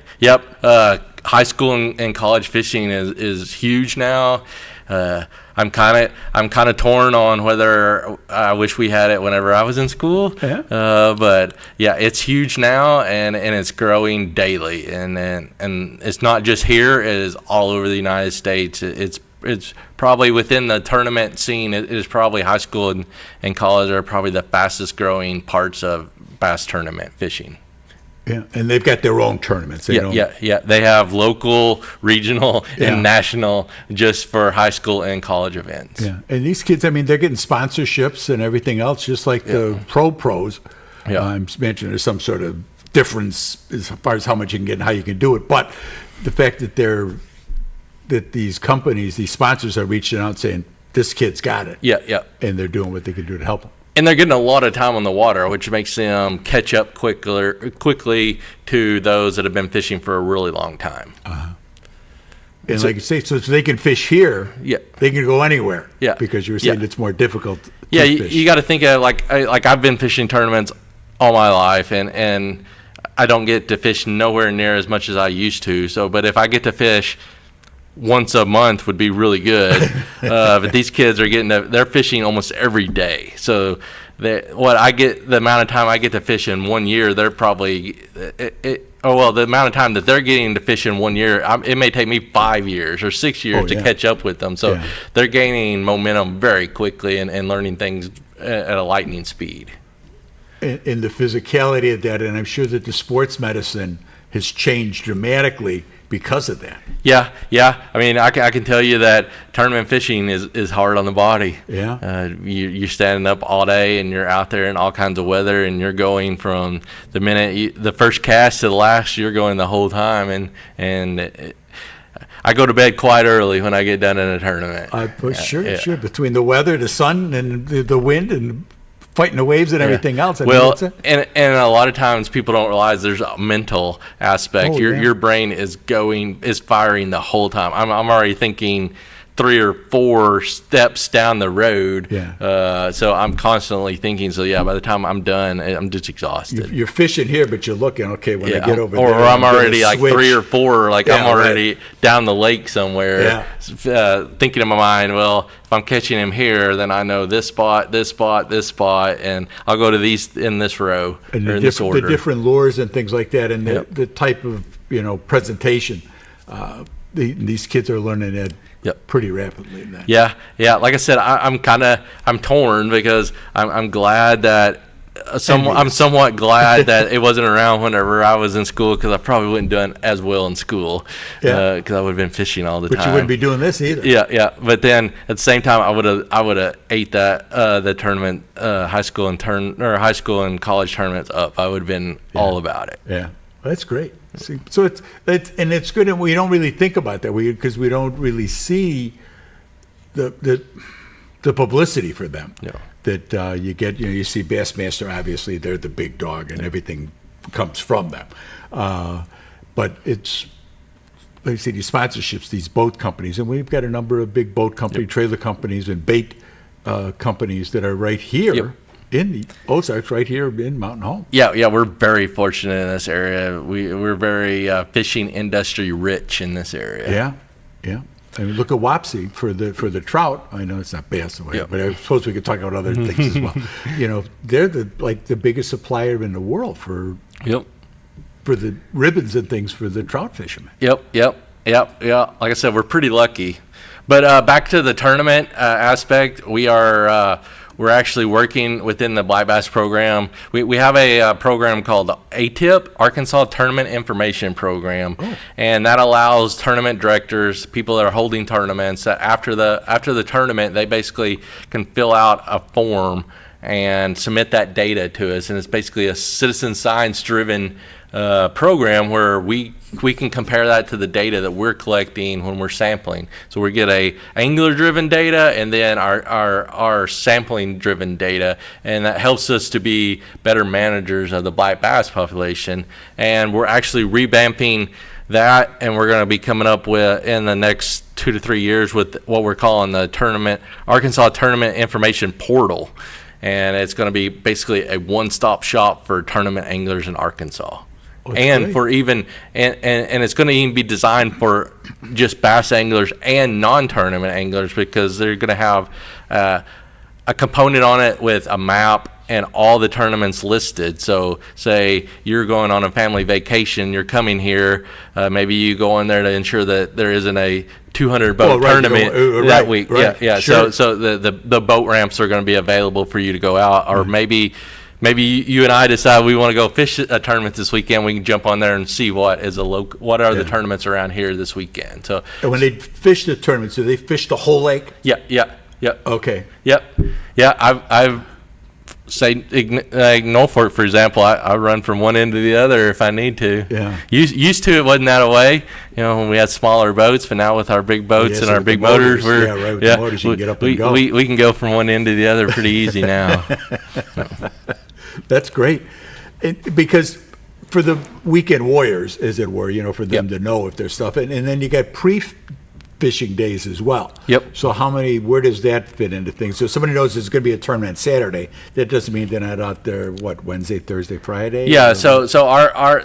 High school and college fishing is huge now. I'm kind of torn on whether I wish we had it whenever I was in school. But yeah, it's huge now, and it's growing daily, and it's not just here; it is all over the United States. It's probably within the tournament scene. It is probably high school and college are probably the fastest growing parts of bass tournament fishing. Yeah, and they've got their own tournaments. They have local, regional, and national just for high school and college events. Yeah, and these kids, I mean, they're getting sponsorships and everything else, just like the pros. I'm mentioning there's some sort of difference as far as how much you can get and how you can do it, but the fact that these companies, these sponsors are reaching out saying, this kid's got it. And they're doing what they can do to help them. And they're getting a lot of time on the water, which makes them catch up quickly to those that have been fishing for a really long time. And like you say, so they can fish here, they can go anywhere. Because you were saying it's more difficult to fish. You got to think of like I've been fishing tournaments all my life, and I don't get to fish nowhere near as much as I used to. But if I get to fish once a month would be really good. But these kids are they're fishing almost every day. So the amount of time I get to fish in 1 year, they're probably, the amount of time that they're getting to fish in 1 year, it may take me 5 years or 6 years to catch up with them. So they're gaining momentum very quickly and learning things at a lightning speed. In the physicality of that, and I'm sure that the sports medicine has changed dramatically because of that. Yeah. I mean, I can tell you that tournament fishing is hard on the body. Yeah. You're standing up all day and you're out there in all kinds of weather, and you're going from the minute the first cast to the last. You're going the whole time, and I go to bed quite early when I get done in a tournament. Sure. Between the weather, the sun, and the wind, and fighting the waves and everything else. And a lot of times people don't realize there's a mental aspect. Your brain is firing the whole time. I'm already thinking 3 or 4 steps down the road. So I'm constantly thinking. So by the time I'm done, I'm just exhausted. You're fishing here, but you're looking, okay, when I get over there. Or I'm already like 3 or 4, I'm already down the lake somewhere, thinking in my mind, well, if I'm catching him here, then I know this spot, and I'll go to these in this row, and or in this order. The different lures and things like that, and the type of presentation. These kids are learning that pretty rapidly. Yeah. Like I said, I'm torn because I'm glad that I'm somewhat glad that it wasn't around whenever I was in school, because I probably wouldn't done as well in school because I would have been fishing all the time. But you wouldn't be doing this either. Yeah. But then at the same time, I would have ate that the tournament, high school and college tournaments up. I would have been all about it. Yeah, well, that's great. So it's good, and we don't really think about that because we don't really see the publicity for them. That you get. You see Bassmaster, obviously they're the big dog, and everything comes from them. But it's, like I say, these sponsorships, these boat companies, and we've got a number of big boat company, trailer companies, and bait companies that are right here in the Ozarks, right here in Mountain Home. Yeah, we're very fortunate in this area. We're very fishing industry rich in this area. Yeah. I mean, look at Wapsie for the trout. I know it's not bass, but I suppose we could talk about other things as well. They're the biggest supplier in the world for the ribbons and things for the trout fishermen. Yep. Like I said, we're pretty lucky. But back to the tournament aspect, we're actually working within the Black Bass program. We have a program called ATIP, Arkansas Tournament Information Program, and that allows tournament directors, people that are holding tournaments, that after the tournament, they basically can fill out a form and submit that data to us. And it's basically a citizen science-driven program where we can compare that to the data that we're collecting when we're sampling. So we get a angler-driven data and then our sampling-driven data, and that helps us to be better managers of the black bass population. And we're actually revamping that, and we're going to be coming up with in the next 2 to 3 years with what we're calling the Arkansas Tournament Information Portal. And it's going to be basically a one-stop shop for tournament anglers in Arkansas. And great. For even and it's going to even be designed for just bass anglers and non-tournament anglers, because they're going to have a component on it with a map and all the tournaments listed. So say you're going on a family vacation, you're coming here, maybe you go in there to ensure that there isn't a 200 boat tournament that week. Right. Yeah. Sure. So the boat ramps are going to be available for you to go out, or maybe you and I decide we want to go fish a tournament this weekend. We can jump on there and see what are the tournaments around here this weekend. So and when they fish the tournaments, do they fish the whole lake? Yeah. Okay. Yep. Yeah. I've say Norfolk, for example, I run from one end to the other if I need to. Yeah. Used to it wasn't that way, when we had smaller boats, but now with our big boats and our big motors, with the motors you can get up and go. We can go from one end to the other pretty easy now. That's great, because for the weekend warriors, as it were, for them to know if there's stuff, and then you got fishing days as well. Yep. So where does that fit into things? So somebody knows there's going to be a tournament Saturday. That doesn't mean they're not out there, Wednesday, Thursday, Friday? Yeah, so our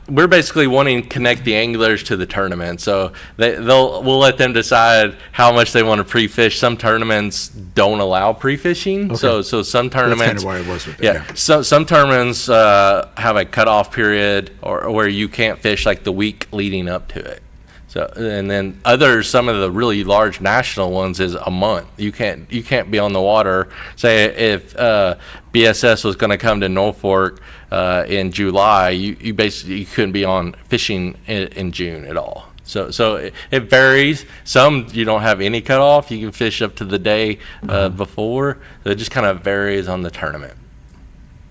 we're basically wanting to connect the anglers to the tournament. So we'll let them decide how much they want to pre-fish. Some tournaments don't allow pre-fishing. Okay. So some tournaments. That's kind of why I was with that. Yeah. So some tournaments have a cutoff period or where you can't fish like the week leading up to it. So, and then some of the really large national ones is a month. You can't be on the water. Say if BSS was going to come to Norfolk in July, you basically couldn't be on fishing in June at all. So it varies. Some you don't have any cutoff. You can fish up to the day before. It just kind of varies on the tournament.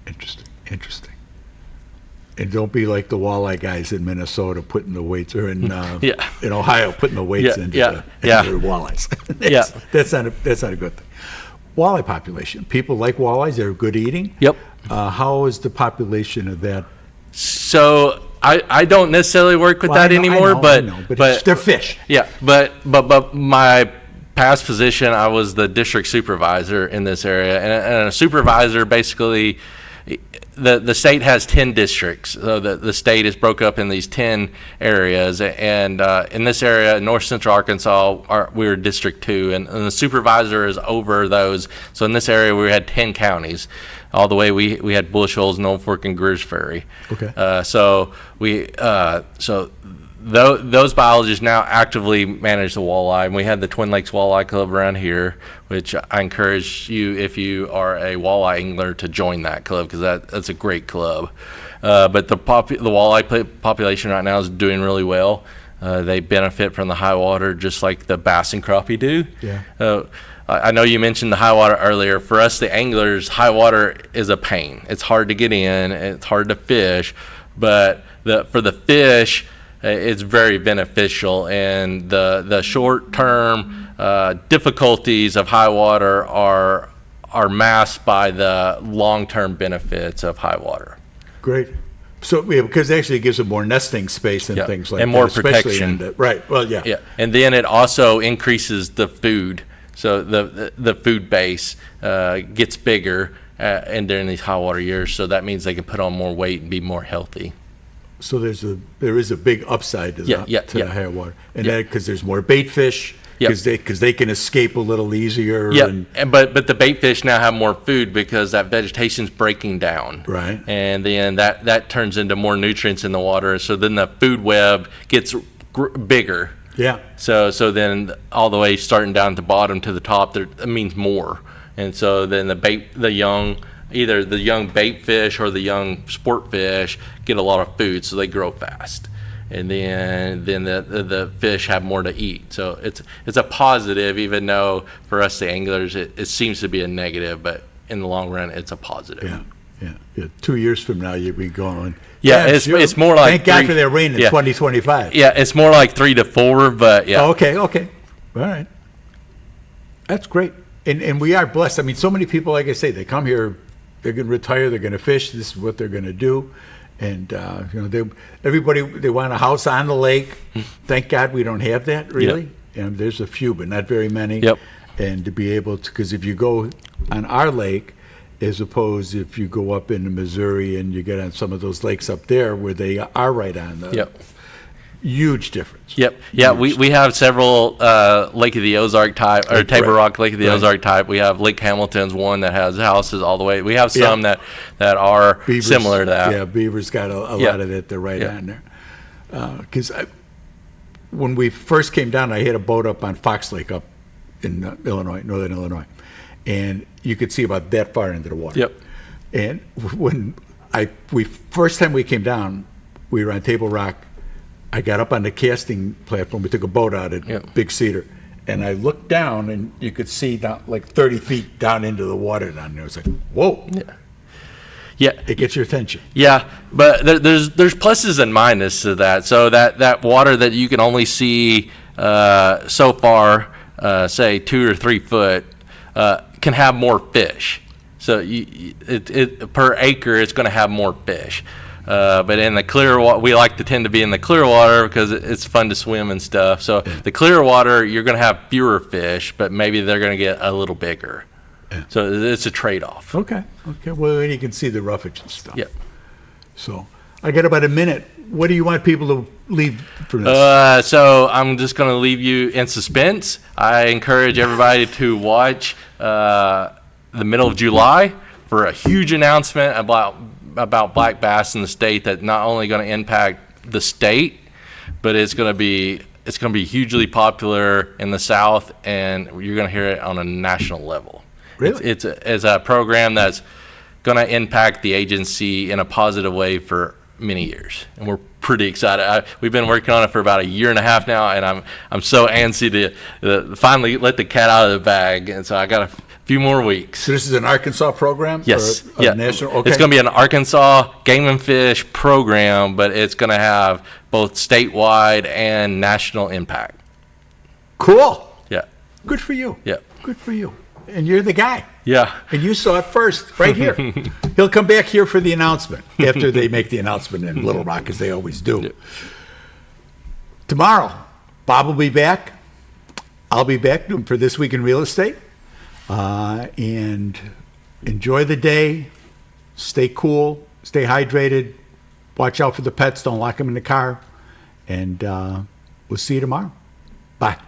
Interesting. And don't be like the walleye guys in Minnesota putting the weights, or in Ohio putting the weights into the walleyes. That's not a good thing. Walleye population. People like walleyes. They're good eating. Yep. How is the population of that? So I don't necessarily work with that anymore, but they're fish. Yeah, but my past position, I was the district supervisor in this area, and a supervisor basically. The state has 10 districts. So the state is broke up in these 10 areas, and in this area, North Central Arkansas, we're District 2, and the supervisor is over those. So in this area, we had 10 counties. All the way we had Bull Shoals, Norfolk, and Greers Ferry. Okay. Those biologists now actively manage the walleye, and we had the Twin Lakes Walleye Club around here, which I encourage you, if you are a walleye angler, to join that club, because that's a great club. But the walleye population right now is doing really well. They benefit from the high water just like the bass and crappie do. Yeah. I know you mentioned the high water earlier. For us, the anglers, high water is a pain. It's hard to get in, it's hard to fish, but for the fish, it's very beneficial, and the short-term difficulties of high water are masked by the long-term benefits of high water. Great. So because actually it gives them more nesting space and things like that. And more protection. Right. Well, yeah. Yeah. And then it also increases the food. So the food base gets bigger and during these high water years. So that means they can put on more weight and be more healthy. So there is a big upside to the high water, and that because there's more bait fish, because they can escape a little easier. Yeah, but the bait fish now have more food because that vegetation's breaking down. Right. And then that turns into more nutrients in the water. So then the food web gets bigger. Yeah. So then all the way starting down at the bottom to the top, that means more. And so then either the young bait fish or the young sport fish get a lot of food, so they grow fast, and then the fish have more to eat. So it's a positive, even though for us the anglers it seems to be a negative, but in the long run it's a positive. Yeah. 2 years from now you'll be going. Yeah, it's more like. Thank God for that rain in 2025. Yeah, it's more like 3 to 4, but yeah. Oh, okay, all right. That's great, and we are blessed. I mean, so many people, like I say, they come here. They're going to retire. They're going to fish. This is what they're going to do, and they want a house on the lake. Thank God we don't have that really. And there's a few, but not very many. Yep. And to be able to, because if you go on our lake, as opposed if you go up into Missouri and you get on some of those lakes up there where they are right on the. Huge difference. Yep. Yeah, we have several Lake of the Ozark type, or Table Rock Lake of the Ozark type. We have Lake Hamilton's one that has houses all the way. We have some that are Beaver's, similar to that. Yeah, Beaver's got a lot of it. They're right on there. Because when we first came down, I had a boat up on Fox Lake up in northern Illinois, and you could see about that far into the water. Yep. And when first time we came down, we were on Table Rock. I got up on the casting platform. We took a boat out at Big Cedar, and I looked down, and you could see down like 30 feet down into the water down there. I was like, whoa. Yeah. It gets your attention. Yeah, but there's pluses and minuses to that. So that water that you can only see so far, say 2 or 3 foot, can have more fish. So it per acre, it's going to have more fish. But in the clear water, we like to tend to be in the clear water because it's fun to swim and stuff. So the clear water, you're going to have fewer fish, but maybe they're going to get a little bigger. So it's a trade-off. Okay. Well, then you can see the roughage and stuff. Yep. So I got about a minute. what do you want people to leave for this? So I'm just going to leave you in suspense. I encourage everybody to watch the middle of July for a huge announcement about black bass in the state that not only going to impact the state, but it's going to be hugely popular in the South, and you're going to hear it on a national level. Really? It's a program that's going to impact the agency in a positive way for many years, and we're pretty excited. We've been working on it for about a year and a half now, and I'm so antsy to finally let the cat out of the bag, and so I got a few more weeks. So this is an Arkansas program? Yes. National? Okay. It's going to be an Arkansas game and fish program, but it's going to have both statewide and national impact. Cool. Yeah. Good for you. Yeah. Good for you. And you're the guy. Yeah. And you saw it first, right here. He'll come back here for the announcement after they make the announcement in Little Rock, as they always do. Yep. Tomorrow, Bob will be back. I'll be back for This Week in Real Estate. And enjoy the day. Stay cool. Stay hydrated. Watch out for the pets. Don't lock them in the car. And we'll see you tomorrow. Bye.